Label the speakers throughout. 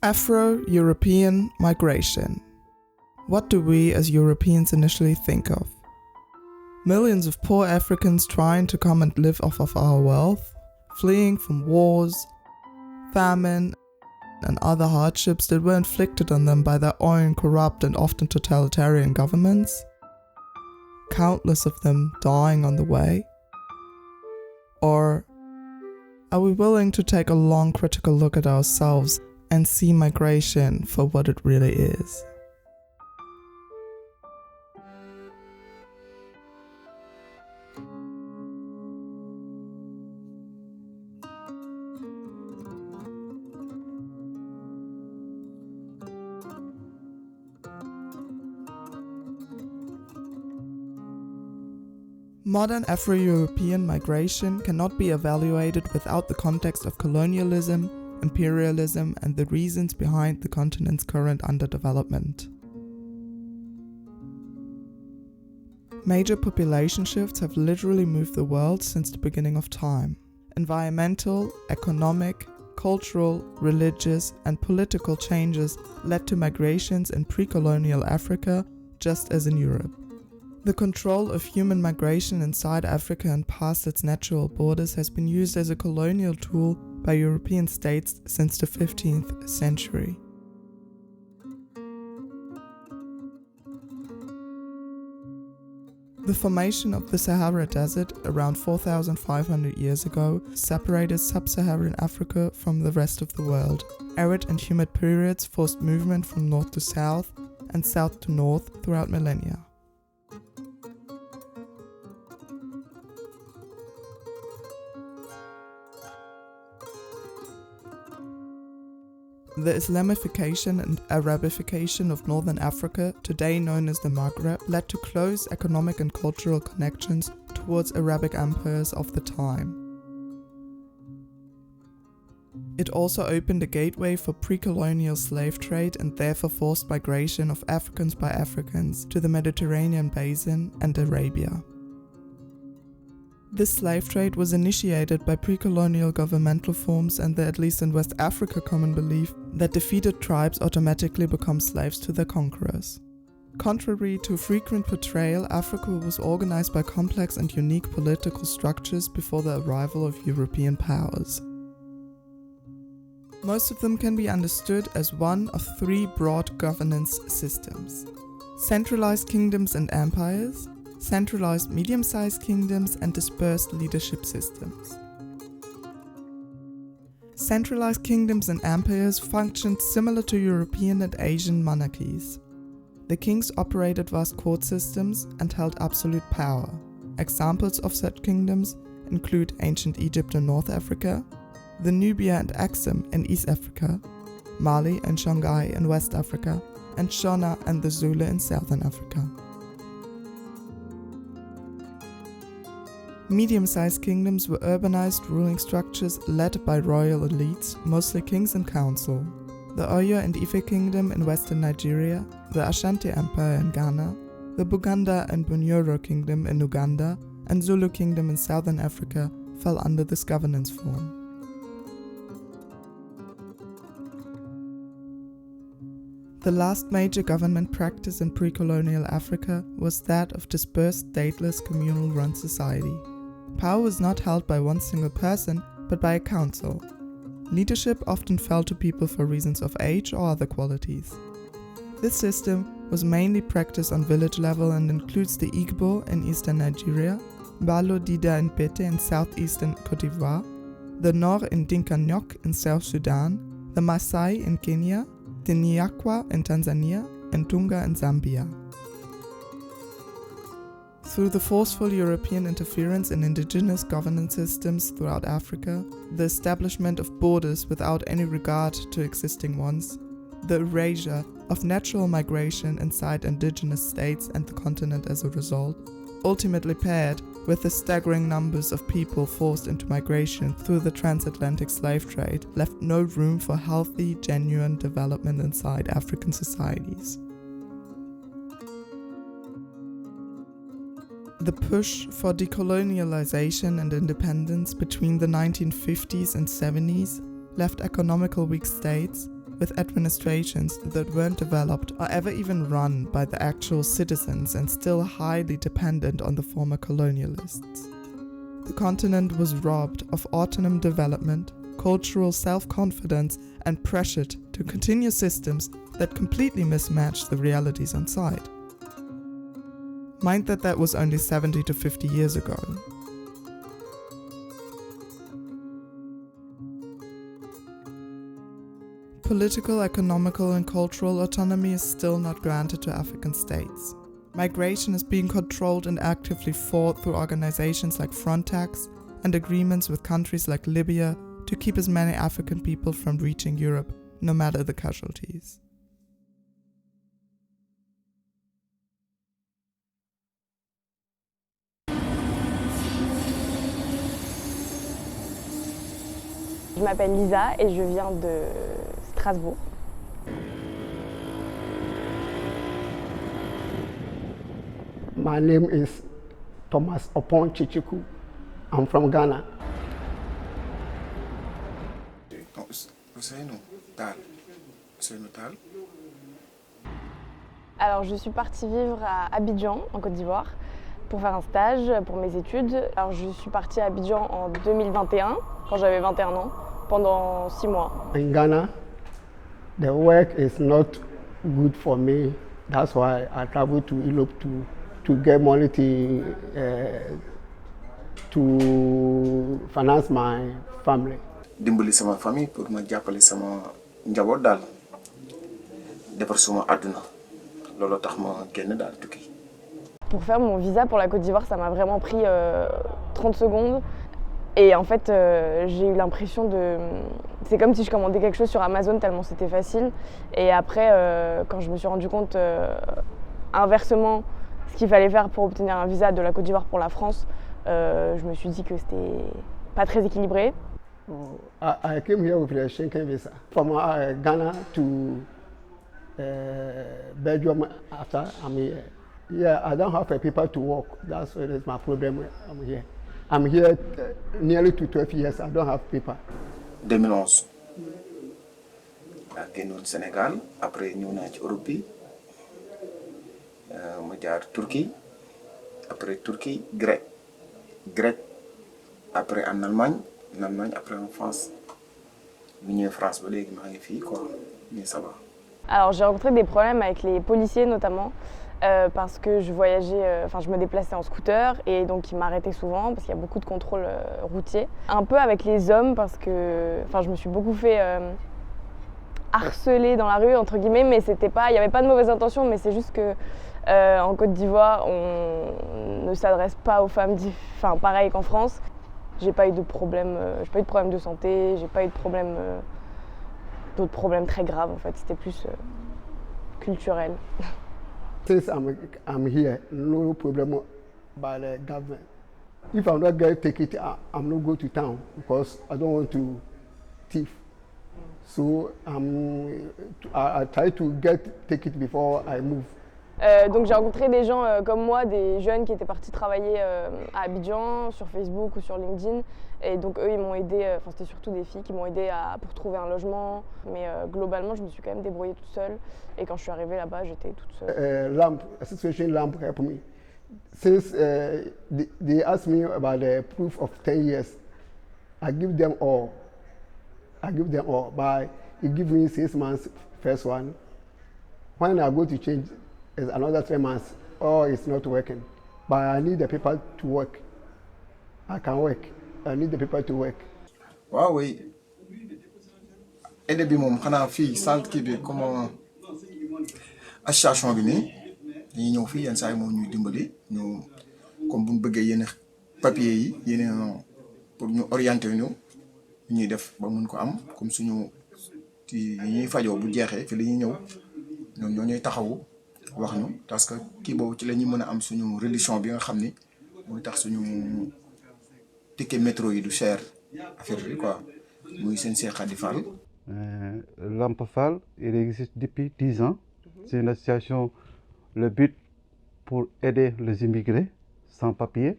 Speaker 1: Afro European Migration. What do we as Europeans initially think of? Millions of poor Africans trying to come and live off of our wealth, fleeing from wars, famine, and other hardships that were inflicted on them by their own corrupt and often totalitarian governments. Countless of them dying on the way. Or are we willing to take a long critical look at ourselves and see migration for what it really is? Modern Afro European migration cannot be evaluated without the context of colonialism, imperialism, and the reasons behind the continent's current underdevelopment. Major population shifts have literally moved the world since the beginning of time. Environmental, economic, cultural, religious, and political changes led to migrations in pre-colonial Africa, just as in Europe. The control of human migration inside Africa and past its natural borders has been used as a colonial tool by European states since the 15th century. The formation of the Sahara Desert around 4,500 years ago separated sub-Saharan Africa from the rest of the world. Arid and humid periods forced movement from north to south and south to north throughout millennia. The Islamification and Arabification of northern Africa, today known as the Maghreb, led to close economic and cultural connections towards Arabic empires of the time. It also opened a gateway for pre-colonial slave trade and therefore forced migration of Africans by Africans to the Mediterranean basin and Arabia. This slave trade was initiated by pre-colonial governmental forms and the, at least in West Africa, common belief that defeated tribes automatically become slaves to their conquerors. Contrary to frequent portrayal, Africa was organized by complex and unique political structures before the arrival of European powers. Most of them can be understood as one of three broad governance systems: centralized kingdoms and empires, centralized medium-sized kingdoms, and dispersed leadership systems. Centralized kingdoms and empires functioned similar to European and Asian monarchies. The kings operated vast court systems and held absolute power. Examples of such kingdoms include ancient Egypt in North Africa, the Nubia and Axum in East Africa, Mali and Songhai in West Africa, and Shona and the Zulu in Southern Africa. Medium-sized kingdoms were urbanized ruling structures led by royal elites, mostly kings and council. The Oyo and Ife Kingdom in western Nigeria, the Ashanti Empire in Ghana, the Buganda and Bunyoro Kingdom in Uganda, and Zulu Kingdom in southern Africa fell under this governance form. The last major government practice in pre-colonial Africa was that of dispersed, stateless, communal-run society. Power was not held by one single person, but by a council. Leadership often fell to people for reasons of age or other qualities. This system was mainly practiced on village level and includes the Igbo in eastern Nigeria, Balo Dida and Bete in southeastern Cote d'Ivoire, the Nor in Dinka Nyok in South Sudan, the Maasai in Kenya, the Nyakwa in Tanzania, and Tunga in Zambia. Through the forceful European interference in indigenous governance systems throughout Africa, the establishment of borders without any regard to existing ones, the erasure of natural migration inside indigenous states and the continent as a result, ultimately paired with the staggering numbers of people forced into migration through the transatlantic slave trade, left no room for healthy, genuine development inside African societies. The push for decolonialization and independence between the 1950s and 70s left economical weak states, with administrations that weren't developed or ever even run by the actual citizens and still highly dependent on the former colonialists. The continent was robbed of autonomous development, cultural self-confidence, and pressured to continue systems that completely mismatched the realities on site. Mind that was only 70 to 50 years ago. Political, economical, and cultural autonomy is still not granted to African states. Migration is being controlled and actively fought through organizations like Frontex and agreements with countries like Libya to keep as many African people from reaching Europe, no matter the casualties.
Speaker 2: Je m'appelle Lisa et je viens de Strasbourg.
Speaker 3: My name is Thomas Opon Chichiku. I'm from Ghana.
Speaker 2: Alors je suis partie vivre à Abidjan, en Côte d'Ivoire, pour faire un stage pour mes études. Alors je suis partie à Abidjan en 2021, quand j'avais 21 ans, pendant 6 mois.
Speaker 3: In Ghana, the work is not good for me. That's why I travel to Europe to get money to finance my family.
Speaker 4: Dimbali sama famille pour ma jàppale sama njaboot daal defar suma àdduna loolu tax ma génn daal tukki.
Speaker 2: Pour faire mon visa pour la Côte d'Ivoire, ça m'a vraiment pris 30 secondes. Et en fait, j'ai eu l'impression de... C'est comme si je commandais quelque chose sur Amazon tellement c'était facile. Et après, quand je me suis rendu compte, inversement, ce qu'il fallait faire pour obtenir un visa de la Côte d'Ivoire pour la France, je me suis dit que c'était pas très équilibré.
Speaker 3: I came here with a Schengen visa from Ghana to Belgium after I'm here. Yeah, I don't have a paper to work. That's my problem. I'm here nearly to 12 years. I don't have paper.
Speaker 4: 2011 laa génnoon Sénégal après ñëw naa ci Europe bi ma jaar Turquie après Turquie Grèce après en Allemagne après en France bi ñëwee France ba léegi maa ngi fii quoi mais ça va.
Speaker 2: Alors j'ai rencontré des problèmes avec les policiers notamment. Parce que je voyageais, je me déplaçais en scooter et donc ils m'arrêtaient souvent parce qu'il y a beaucoup de contrôles routiers. Un peu avec les hommes parce que je me suis beaucoup fait harceler dans la rue entre guillemets, mais c'était pas, il n'y avait pas de mauvaise intention, mais c'est juste que en Côte d'Ivoire on ne s'adresse pas aux femmes, pareil qu'en France. J'ai pas eu de problème, de santé, j'ai pas eu de problème, d'autres problèmes très graves en fait. C'était plus culturel.
Speaker 3: Since I'm here, no problem by the government. If I'm not going to take it, I'm not going to town because I don't want to thief. So I try to take it before I move.
Speaker 2: Donc j'ai rencontré des gens comme moi, des jeunes qui étaient partis travailler à Abidjan, sur Facebook ou sur LinkedIn. Et donc eux, ils m'ont aidé, c'était surtout des filles qui m'ont aidé pour trouver un logement. Mais globalement, je me suis quand même débrouillée toute seule. Et quand je suis arrivée là-bas, j'étais toute seule.
Speaker 3: Association LAMP helped me. Since they asked me about the proof of 10 years, I give them all. But he give me 6 months first one. When I go to change, it's another 3 months. Oh, it's not working. But I need the people to work. I can work. I need the people to work.
Speaker 4: waaw oui aide bi moom xanaa fii centre kii bi comme association bi nii dañuy ñëw fii yenn saa yi moo ñuy dimbali ñu comme bu ñu bëggee yenn papier yi yenn pour ñu orienter ñu ñuy def ba mun ko am comme suñu ci ñuy fajoo bu jeexee fi la ñuy ñëw ñoom ñoo ñuy taxawu wax ñu parce que kii boobu ci la ñuy mën a am suñu religion bi nga xam ni mooy tax suñu ticket métro yi du cher affaire bi quoi muy seen Cheikh Khady Fall.
Speaker 5: Lamp Fall, il existe depuis 10 ans. C'est une association, le but pour aider les immigrés sans papier.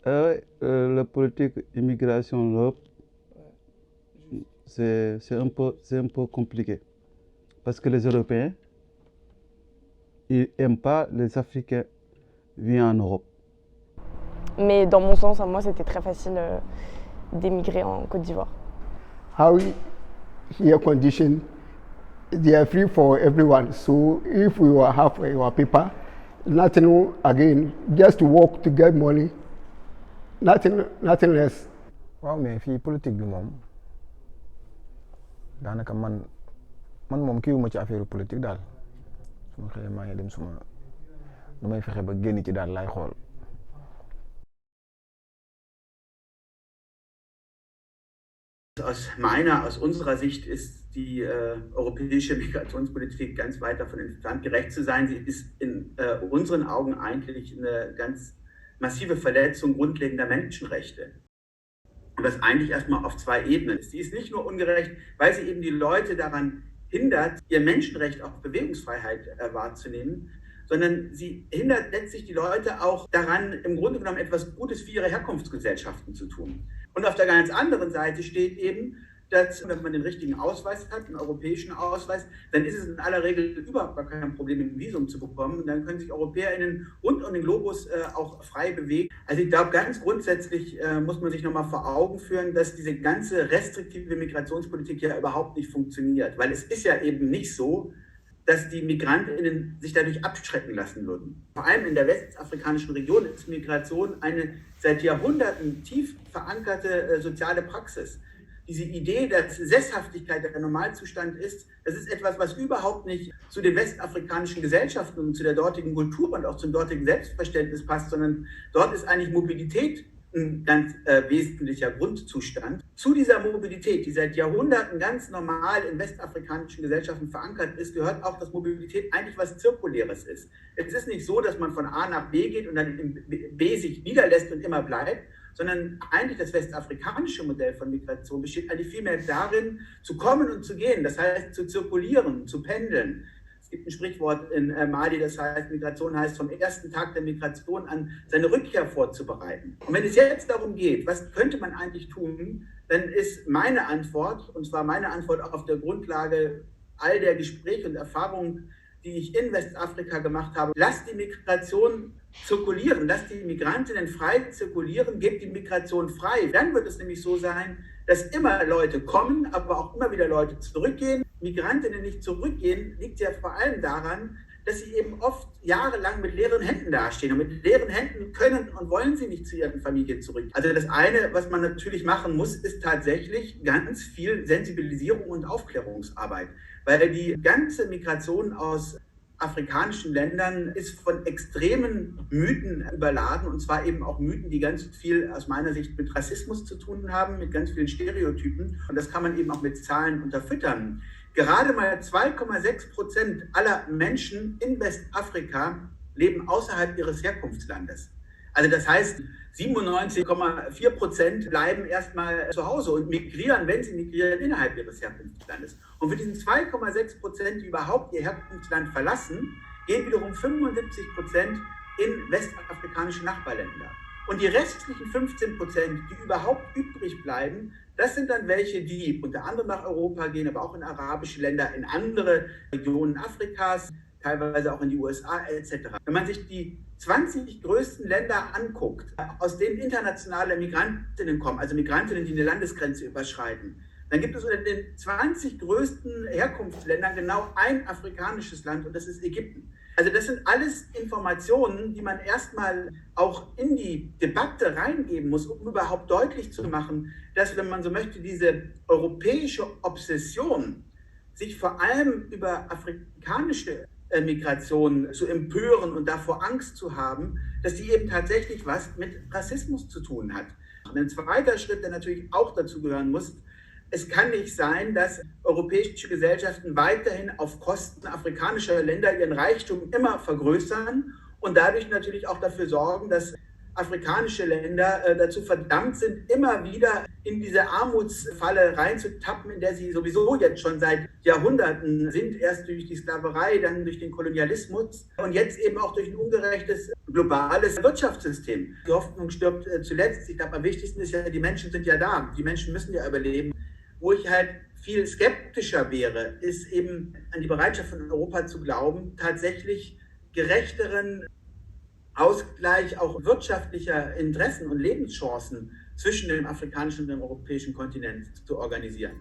Speaker 5: La politique immigration l'Europe, c'est un peu compliqué. parce que les Européens, ils n'aiment pas les Africains vivant en Europe.
Speaker 2: Mais dans mon sens, à moi, c'était très facile d'émigrer en Côte d'Ivoire.
Speaker 3: How here condition, they are free for everyone. So if we will have your paper, nothing again, just to work to get money, nothing less.
Speaker 6: waaw mais fii politique bi moom daanaka man moom kiiwuma ci affaire politique daal su ma xëyee maa ngi dem nu may fexe ba génn ci daal laay xool.
Speaker 7: Aus unserer Sicht ist die europäische Migrationspolitik ganz weit davon entfernt, gerecht zu sein. Sie ist in unseren Augen eigentlich eine ganz massive Verletzung grundlegender Menschenrechte. Und das eigentlich erstmal auf zwei Ebenen ist. Sie ist nicht nur ungerecht, weil sie eben die Leute daran hindert, ihr Menschenrecht auf Bewegungsfreiheit wahrzunehmen, sondern sie hindert letztlich die Leute auch daran, im Grunde genommen etwas Gutes für ihre Herkunftsgesellschaften zu tun. Und auf der ganz anderen Seite steht eben, dass, wenn man den richtigen Ausweis hat, einen europäischen Ausweis, dann ist es in aller Regel überhaupt gar kein Problem, ein Visum zu bekommen. Und dann können sich EuropäerInnen rund um den Globus auch frei bewegen. Also ich glaube, ganz grundsätzlich muss man sich nochmal vor Augen führen, dass diese ganze restriktive Migrationspolitik ja überhaupt nicht funktioniert. Weil es ist ja eben nicht so, dass die MigrantInnen sich dadurch abschrecken lassen würden. Vor allem in der westafrikanischen Region ist Migration eine seit Jahrhunderten tief verankerte soziale Praxis. Diese Idee, dass Sesshaftigkeit der Normalzustand ist, das ist etwas, was überhaupt nicht zu den westafrikanischen Gesellschaften und zu der dortigen Kultur und auch zum dortigen Selbstverständnis passt, sondern dort ist eigentlich Mobilität ein ganz wesentlicher Grundzustand. Zu dieser Mobilität, die seit Jahrhunderten ganz normal in westafrikanischen Gesellschaften verankert ist, gehört auch, dass Mobilität eigentlich was Zirkuläres ist. Es ist nicht so, dass man von A nach B geht und dann in B sich niederlässt und immer bleibt, sondern eigentlich das westafrikanische Modell von Migration besteht eigentlich vielmehr darin, zu kommen und zu gehen, das heißt zu zirkulieren, zu pendeln. Es gibt ein Sprichwort in Mali, das heißt, Migration heißt vom ersten Tag der Migration an seine Rückkehr vorzubereiten. Und wenn es jetzt darum geht, was könnte man eigentlich tun, dann ist meine Antwort, und zwar meine Antwort auf der Grundlage all der Gespräche und Erfahrungen, die ich in Westafrika gemacht habe, lasst die Migration zirkulieren, lasst die Migrantinnen frei zirkulieren, gebt die Migration frei. Dann wird es nämlich so sein, dass immer Leute kommen, aber auch immer wieder Leute zurückgehen. Migrantinnen nicht zurückgehen, liegt ja vor allem daran, dass sie eben oft jahrelang mit leeren Händen dastehen. Und mit leeren Händen können und wollen sie nicht zu ihren Familien zurück. Also das eine, was man natürlich machen muss, ist tatsächlich ganz viel Sensibilisierung und Aufklärungsarbeit. Weil die ganze Migration aus afrikanischen Ländern ist von extremen Mythen überladen, und zwar eben auch Mythen, die ganz viel aus meiner Sicht mit Rassismus zu tun haben, mit ganz vielen Stereotypen, und das kann man eben auch mit Zahlen unterfüttern. Gerade mal 2,6% aller Menschen in Westafrika leben außerhalb ihres Herkunftslandes. Also das heißt, 97,4% bleiben erstmal zu Hause und migrieren, wenn sie migrieren, innerhalb ihres Herkunftslandes. Und für diesen 2,6%, die überhaupt ihr Herkunftsland verlassen, gehen wiederum 75% in westafrikanische Nachbarländer. Und die restlichen 15%, die überhaupt übrig bleiben, das sind dann welche, die unter anderem nach Europa gehen, aber auch in arabische Länder, in andere Regionen Afrikas, teilweise auch in die USA etc. Wenn man sich die 20 größten Länder anguckt, aus denen internationale Migrantinnen kommen, also Migrantinnen, die eine Landesgrenze überschreiten, dann gibt es unter den 20 größten Herkunftsländern genau ein afrikanisches Land, und das ist Ägypten. Also das sind alles Informationen, die man erstmal auch in die Debatte reingeben muss, um überhaupt deutlich zu machen, dass, wenn man so möchte, diese europäische Obsession, sich vor allem über afrikanische Migration zu empören und davor Angst zu haben, dass die eben tatsächlich was mit Rassismus zu tun hat. Und ein zweiter Schritt, der natürlich auch dazu gehören muss: Es kann nicht sein, dass europäische Gesellschaften weiterhin auf Kosten afrikanischer Länder ihren Reichtum immer vergrößern und dadurch natürlich auch dafür sorgen, dass afrikanische Länder dazu verdammt sind, immer wieder in diese Armutsfalle reinzutappen, in der sie sowieso jetzt schon seit Jahrhunderten sind, erst durch die Sklaverei, dann durch den Kolonialismus und jetzt eben auch durch ein ungerechtes globales Wirtschaftssystem. Die Hoffnung stirbt zuletzt. Ich glaube, am wichtigsten ist ja, die Menschen sind ja da. Die Menschen müssen ja überleben. Wo ich halt viel skeptischer wäre, ist eben an die Bereitschaft von Europa zu glauben, tatsächlich gerechteren Ausgleich auch wirtschaftlicher Interessen und Lebenschancen zwischen dem afrikanischen und dem europäischen Kontinent zu organisieren.